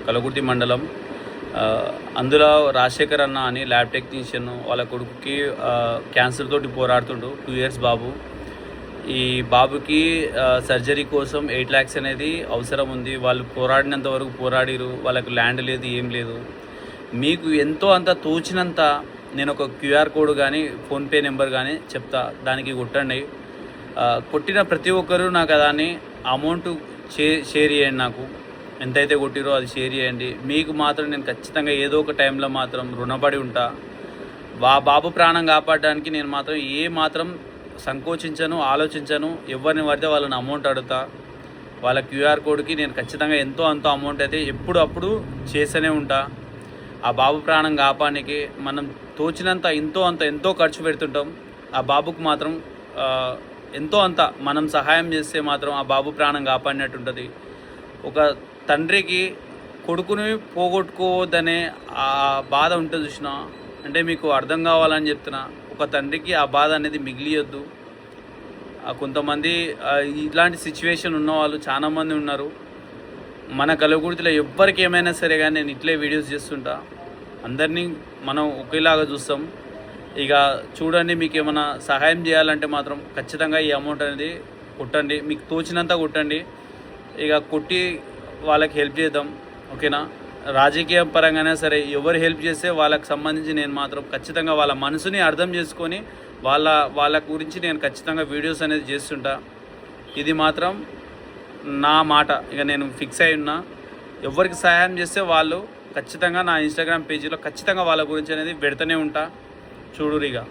కలగుర్తి మండలం. అందులో రాజశేఖర్ అన్న అని ల్యాబ్ టెక్నీషియన్ వాళ్ళ కొడుకుకి క్యాన్సర్ తోటి పోరాడుతుండు. 2 years బాబు. ఈ బాబుకి సర్జరీ కోసం 8 lakhs అనేది అవసరం ఉంది. వాళ్ళు పోరాడినంత వరకు పోరాడిరు. వాళ్ళకు ల్యాండ్ లేదు, ఏం లేదు. మీకు ఎంతో అంత తోచినంత నేను ఒక క్యూఆర్ కోడ్ కానీ ఫోన్పే నెంబర్ కానీ చెప్తా, దానికి కొట్టండి. కొట్టిన ప్రతి ఒక్కరూ నాకు దాన్ని అమౌంట్ షేర్ చేయండి. నాకు ఎంతైతే కొట్టిరో అది షేర్ చేయండి. మీకు మాత్రం నేను ఖచ్చితంగా ఏదో ఒక టైంలో మాత్రం రుణపడి ఉంటా. బాబు ప్రాణం కాపాడడానికి నేను మాత్రం ఏ మాత్రం సంకోచించను, ఆలోచించను. ఎవరిని పడితే వాళ్ళని అమౌంట్ అడుగుతా. వాళ్ళ క్యూఆర్ కోడ్కి నేను ఖచ్చితంగా ఎంతో అంత అమౌంట్ అయితే ఎప్పుడు చేస్తూనే ఉంటా. ఆ బాబు ప్రాణం కాపాడానికి మనం తోచినంత ఎంతో ఖర్చు పెడుతుంటాం. ఆ బాబుకు మాత్రం ఎంతో అంత మనం సహాయం చేస్తే మాత్రం ఆ బాబు ప్రాణం కాపాడినట్టు ఉంటుంది. ఒక తండ్రికి కొడుకుని పోగొట్టుకోవద్దనే ఆ బాధ ఉంటుంది చూసినా, అంటే మీకు అర్థం కావాలని చెప్తున్నా. ఒక తండ్రికి ఆ బాధ అనేది మిగిలియొద్దు. కొంతమంది ఇలాంటి సిచ్యువేషన్ ఉన్నవాళ్ళు చాలామంది ఉన్నారు. మన కలగుర్తిలో ఎవ్వరికి ఏమైనా సరే కానీ నేను ఇట్లే వీడియోస్ చేస్తుంటా. అందరినీ మనం ఒకేలాగా చూస్తాం. ఇక చూడండి, మీకు ఏమైనా సహాయం చేయాలంటే మాత్రం ఖచ్చితంగా ఈ అమౌంట్ అనేది కొట్టండి. మీకు తోచినంత కొట్టండి. ఇక కొట్టి వాళ్ళకి హెల్ప్ చేద్దాం, ఓకేనా? రాజకీయ పరంగానే సరే ఎవరు హెల్ప్ చేస్తే వాళ్ళకి సంబంధించి నేను మాత్రం ఖచ్చితంగా వాళ్ళ మనసుని అర్థం చేసుకొని వాళ్ళ గురించి నేను ఖచ్చితంగా వీడియోస్ అనేది చేస్తుంటా. ఇది మాత్రం నా మాట. ఇక నేను ఫిక్స్ అయి ఉన్నా. ఎవరికి సహాయం చేస్తే వాళ్ళు ఖచ్చితంగా నా ఇన్స్టాగ్రామ్ పేజీలో ఖచ్చితంగా వాళ్ళ గురించి అనేది పెడుతూనే ఉంటా. చూడురిగా.